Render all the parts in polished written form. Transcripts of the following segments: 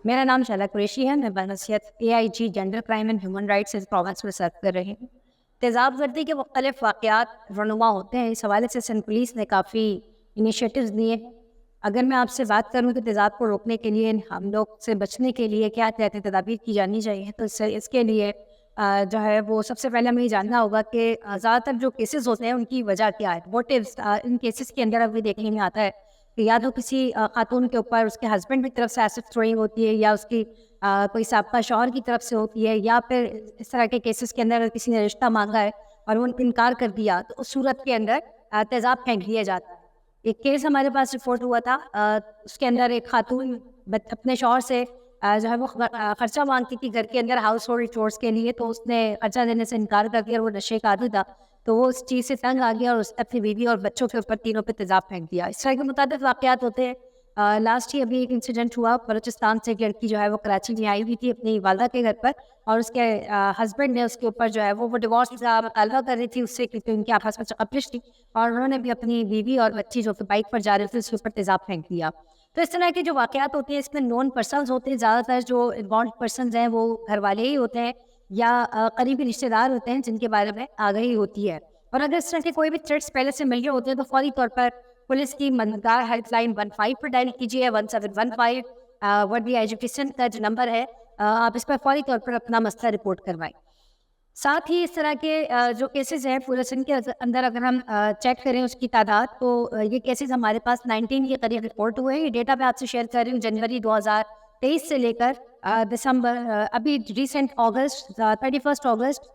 میرا نام شعلہ قریشی ہے. میں بنصیت AIG gender crime and human rights اس پروونس میں سرو کر رہی ہوں. تیزاب گردی کے مختلف واقعات رونما ہوتے ہیں. اس حوالے سے سندھ پولیس نے کافی انیشیٹوز لیے ہیں. اگر میں آپ سے بات کروں کہ تیزاب کو روکنے کے لیے, ہم لوگ سے بچنے کے لیے کیا احتیاطی تدابیر کی جانی چاہیے, تو اس کے لیے جو ہے وہ سب سے پہلے ہمیں یہ جاننا ہوگا کہ زیادہ تر جو کیسز ہوتے ہیں ان کی وجہ کیا ہے. موٹیوز ان کیسز کے اندر ابھی دیکھنے میں آتا ہے کہ یا تو کسی خاتون کے اوپر اس کے ہسبینڈ کی طرف سے ایسڈ تھروئنگ ہوتی ہے, یا اس کی کوئی سابقہ شوہر کی طرف سے ہوتی ہے, یا پھر اس طرح کے کیسز کے اندر کسی نے رشتہ مانگا ہے اور وہ انکار کر دیا تو اس صورت کے اندر تیزاب پھینک دیا جاتا ہے. ایک کیس ہمارے پاس رپورٹ ہوا تھا, اس کے اندر ایک خاتون اپنے شوہر سے جو ہے وہ خرچہ مانگتی تھی گھر کے اندر ہاؤس ہولڈ چورس کے لیے, تو اس نے خرچہ دینے سے انکار کر دیا اور وہ نشے کا عادی تھا, تو وہ اس چیز سے تنگ آ گیا اور اس اپنی بیوی اور بچوں کے اوپر تینوں پہ تیزاب پھینک دیا. اس طرح کے متعدد واقعات ہوتے ہیں. لاسٹ ہی ابھی ایک انسیڈنٹ ہوا بلوچستان سے, ایک لڑکی جو ہے وہ کراچی میں آئی ہوئی تھی اپنی والدہ کے گھر پر, اور اس کے ہسبینڈ نے اس کے اوپر جو ہے وہ ڈیورس کا مطالبہ کر رہی تھی اس سے, کیونکہ ان کے آپس میں قبلش تھی, اور انہوں نے بھی اپنی بیوی اور بچی جو کہ بائک پر جا رہے تھے اس کے اوپر تیزاب پھینک دیا. تو اس طرح کے جو واقعات ہوتے ہیں اس میں نون پرسنز ہوتے ہیں, زیادہ تر جو انوالوڈ پرسنز ہیں وہ گھر والے ہی ہوتے ہیں یا قریبی رشتے دار ہوتے ہیں جن کے بارے میں آگاہی ہوتی ہے. اور اگر اس طرح کے کوئی بھی تھریٹس پہلے سے مل گئے ہوتے ہیں تو فوری طور پر پولیس کی مددگار ہیلپ لائن 15 پر ڈائل کیجیے. 1715 وردی ایجوکیشن کا جو نمبر ہے, آپ اس پر فوری طور پر اپنا مسئلہ رپورٹ کروائیں. ساتھ ہی اس طرح کے جو کیسز ہیں پورے سندھ کے اندر اگر ہم چیک کریں اس کی تعداد, تو یہ کیسز ہمارے پاس 19 کے قریب رپورٹ ہوئے ہیں. یہ ڈیٹا میں آپ سے شیئر کر رہی ہوں جنوری 2023 سے لے کر دسمبر ابھی ریسنٹ اگست 31 اگست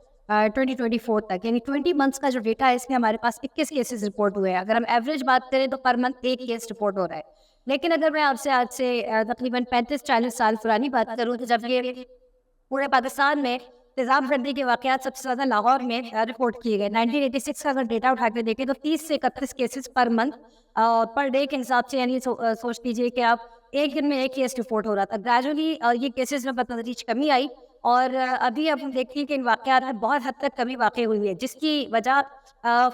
2024 تک, یعنی 20 منتھس کا جو ڈیٹا ہے اس میں ہمارے پاس 21 کیسز رپورٹ ہوئے ہیں. اگر ہم ایوریج بات کریں تو پر منتھ ایک کیس رپورٹ ہو رہا ہے. لیکن اگر میں آپ سے آج سے تقریباً 35-40 سال پرانی بات کروں تو جب یہ پورے پاکستان میں تیزاب گردی کے واقعات سب سے زیادہ لاہور میں رپورٹ کیے گئے. 1986 کا اگر ڈیٹا اٹھا کے دیکھیں تو 30 سے 31 cases per month per day کے حساب سے, یعنی سوچ لیجیے کہ آپ ایک دن میں ایک کیس رپورٹ ہو رہا تھا. گریجولی یہ کیسز میں بتدریج کمی آئی, اور ابھی اب ہم دیکھیں کہ ان واقعات میں بہت حد تک کمی واقع ہوئی ہے, جس کی وجہ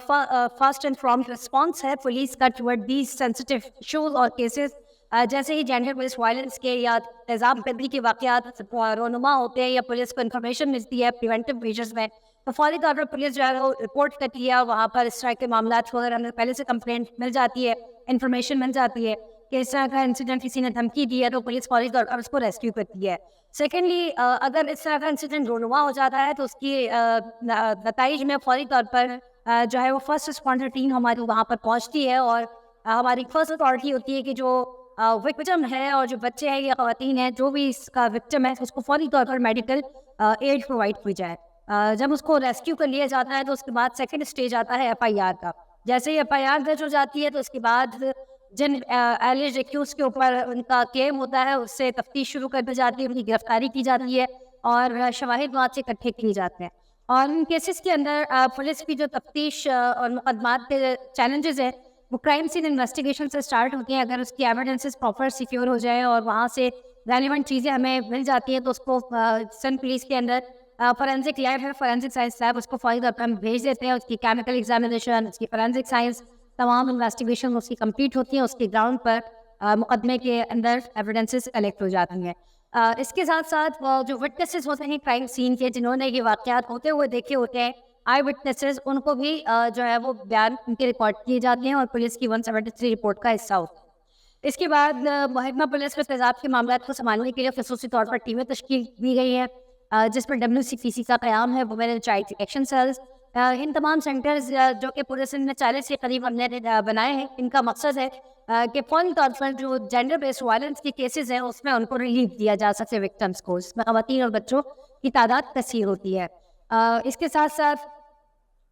فاسٹ اینڈ پرومپٹ رسپانس ہے پولیس کا ٹورڈ دیز سینسٹیو ایشوز اور کیسز. جیسے ہی جینڈر بیسڈ وائلنس کے یا تیزاب گردی کے واقعات رونما ہوتے ہیں یا پولیس کو انفارمیشن ملتی ہے پریونٹیو میجرز میں, تو فوری طور پر پولیس جو ہے وہ رپورٹ کرتی ہے. وہاں پر اس طرح کے معاملات وغیرہ ہمیں پہلے سے کمپلینٹ مل جاتی ہے, انفارمیشن مل جاتی ہے کہ اس طرح کا انسیڈنٹ کسی نے دھمکی دی ہے, تو پولیس فوری طور پر اس کو ریسکیو کرتی ہے. سیکنڈلی, اگر اس طرح کا انسیڈنٹ رونما ہو جاتا ہے تو اس کی نتائج میں فوری طور پر جو ہے وہ فرسٹ رسپانڈر ٹیم ہماری وہاں پر پہنچتی ہے, اور ہماری فرسٹ اتھارٹی ہوتی ہے کہ جو وکٹم ہے اور جو بچے ہیں یا خواتین ہیں جو بھی اس کا وکٹم ہے اس کو فوری طور پر میڈیکل ایڈ پرووائڈ کی جائے. جب اس کو ریسکیو کر لیا جاتا ہے تو اس کے بعد سیکنڈ اسٹیج آتا ہے FIR کا. جیسے ہی FIR درج ہو جاتی ہے تو اس کے بعد جن ایلیج ایکیوز کے اوپر ان کا کلیم ہوتا ہے اس سے تفتیش شروع کر دی جاتی ہے, ان کی گرفتاری کی جاتی ہے اور شواہد وہاں سے اکٹھے کیے جاتے ہیں. اور ان کیسز کے اندر پولیس کی جو تفتیش اور مقدمات کے چیلنجز ہیں وہ کرائم سین انویسٹیگیشن سے سٹارٹ ہوتی ہیں. اگر اس کی ایویڈنسز پراپر سیکیور ہو جائیں اور وہاں سے ریلیونٹ چیزیں ہمیں مل جاتی ہیں تو اس کو سندھ پولیس کے اندر فورینسک لیب ہے, فورینسک سائنس لیب, اس کو فوری طور پر ہم بھیج دیتے ہیں. اس کی کیمیکل ایگزامینیشن, اس کی فورینسک سائنس, تمام انویسٹیگیشن اس کی کمپلیٹ ہوتی ہیں. اس کے گراؤنڈ پر مقدمے کے اندر ایویڈنسز کلیکٹ ہو جاتی ہیں. اس کے ساتھ ساتھ جو وٹنسز ہوتے ہیں کرائم سین کے, جنہوں نے یہ واقعات ہوتے ہوئے دیکھے ہوتے ہیں, آئی وٹنسز, ان کو بھی جو ہے وہ بیان ان کے ریکارڈ کیے جاتے ہیں اور پولیس کی 173 رپورٹ کا حصہ ہوتا ہے. اس کے بعد محکمہ پولیس میں تیزاب کے معاملات کو سنبھالنے کے لیے خصوصی طور پر ٹیمیں تشکیل دی گئی ہیں, جس پر WCPC کا قیام ہے, women and child action cells. ان تمام سینٹرز جو کہ پورے سندھ میں 40 کے قریب ہم نے بنائے ہیں, ان کا مقصد ہے کہ فوری طور پر جو جینڈر بیسڈ وائلنس کے کیسز ہیں اس میں ان کو ریلیف دیا جا سکے وکٹمس کو. اس میں خواتین اور بچوں کی تعداد کثیر ہوتی ہے. اس کے ساتھ ساتھ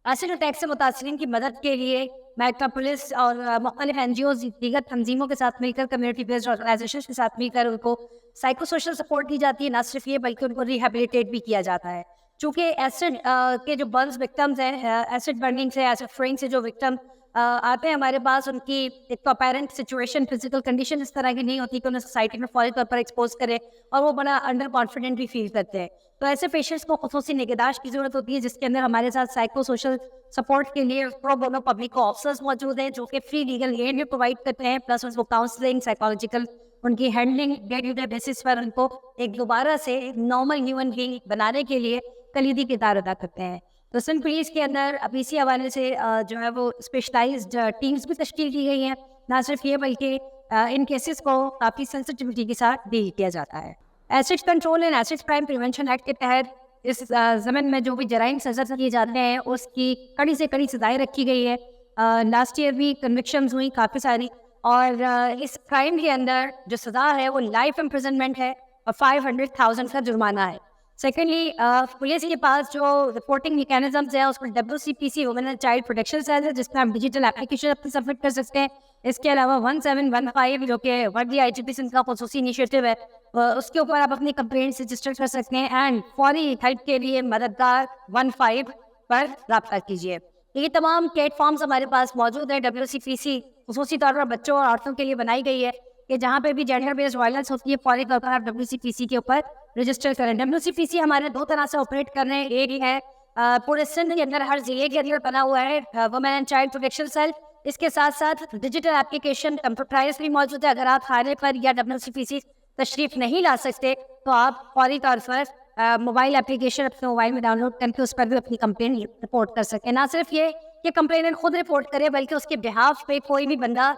ایسڈ اٹیک سے متاثرین کی مدد کے لیے محکمہ پولیس اور مختلف NGOز دیگر تنظیموں کے ساتھ مل کر, کمیونٹی بیسڈ آرگنائزیشن کے ساتھ مل کر ان کو سائیکو سوشل سپورٹ دی جاتی ہے. نہ صرف یہ بلکہ ان کو ریہیبلیٹیٹ بھی کیا جاتا ہے. چونکہ ایسڈ کے جو برنز وکٹمز ہیں, ایسڈ برننگ سے, ایسڈ فرینگ سے جو وکٹم آتے ہیں ہمارے پاس, ان کی ایک تو اپیرنٹ سچویشن, فزیکل کنڈیشن اس طرح کی نہیں ہوتی کہ انہیں سوسائٹی میں فوری طور پر ایکسپوز کرے, اور وہ بڑا انڈر کانفیڈنٹ بھی فیل کرتے ہیں. تو ایسے پیشنٹس کو خصوصی نگہداشت کی ضرورت ہوتی ہے, جس کے اندر ہمارے ساتھ سائیکو سوشل سپورٹ کے لیے پرو بونو پبلک آفیسرز موجود ہیں جو کہ فری لیگل ایڈ بھی پرووائڈ کرتے ہیں, پلس اس کو کاؤنسلنگ, سائیکالوجیکل ان کی handling day to day basis پر ان کو ایک دوبارہ سے ایک نارمل ہیومن بینگ بنانے کے لیے کلیدی کردار ادا کرتے ہیں. تو سندھ پولیس کے اندر اب اسی حوالے سے جو ہے وہ اسپیشلائزڈ ٹیمز بھی تشکیل کی گئی ہیں. نہ صرف یہ بلکہ ان کیسز کو کافی سینسٹیوٹی کے ساتھ ڈیل کیا جاتا ہے. Acid control and acid crime prevention act کے تحت اس زمن میں جو بھی جرائم سزا کیے جاتے ہیں اس کی کڑی سے کڑی سزائیں رکھی گئی ہے. لاسٹ ایئر بھی کنوکشنز ہوئی کافی ساری, اور اس کرائم کے اندر جو سزا ہے وہ لائف امپریزنمنٹ ہے اور 500,000 کا جرمانہ ہے. سیکنڈلی پولیس کے پاس جو رپورٹنگ میکینزمز ہیں اس میں WCPC women and child protection cell ہے جس میں آپ ڈیجیٹل اپلیکیشن اپنی سبمٹ کر سکتے ہیں. اس کے علاوہ 1715 جو کہ ورلی IGP سندھ کا خصوصی انیشیٹو ہے اس کے اوپر آپ اپنی کمپلینٹس رجسٹر کر سکتے ہیں. اینڈ فوری ہیلپ کے لیے مددگار 15 پر رابطہ کیجیے. یہ تمام پلیٹ فارمز ہمارے پاس موجود ہیں. WCPC خصوصی طور پر بچوں اور عورتوں کے لیے بنائی گئی ہے کہ جہاں پہ بھی جینڈر بیسڈ وائلنس ہوتی ہے فوری طور پر آپ WCPC کے اوپر رجسٹر کریں. WCPC ہمارے 2 طرح سے آپریٹ کر رہے ہیں. ایک ہے پورے سندھ کے اندر ہر ضلع کے اندر بنا ہوا ہے women and child protection cell. اس کے ساتھ ساتھ ڈیجیٹل اپلیکیشن کمپیوٹرائز بھی موجود ہے. اگر آپ تھانے پر یا WCPC تشریف نہیں لا سکتے تو آپ فوری طور پر موبائل اپلیکیشن اپنے موبائل میں ڈاؤن لوڈ کر کے اس پر بھی اپنی کمپلین رپورٹ کر سکیں. نہ صرف یہ کہ کمپلیننٹ خود رپورٹ کرے بلکہ اس کے بہاف پہ کوئی بھی بندہ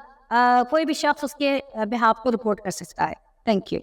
کوئی بھی شخص اس کے بہاف کو رپورٹ کر سکتا ہے. Thank you.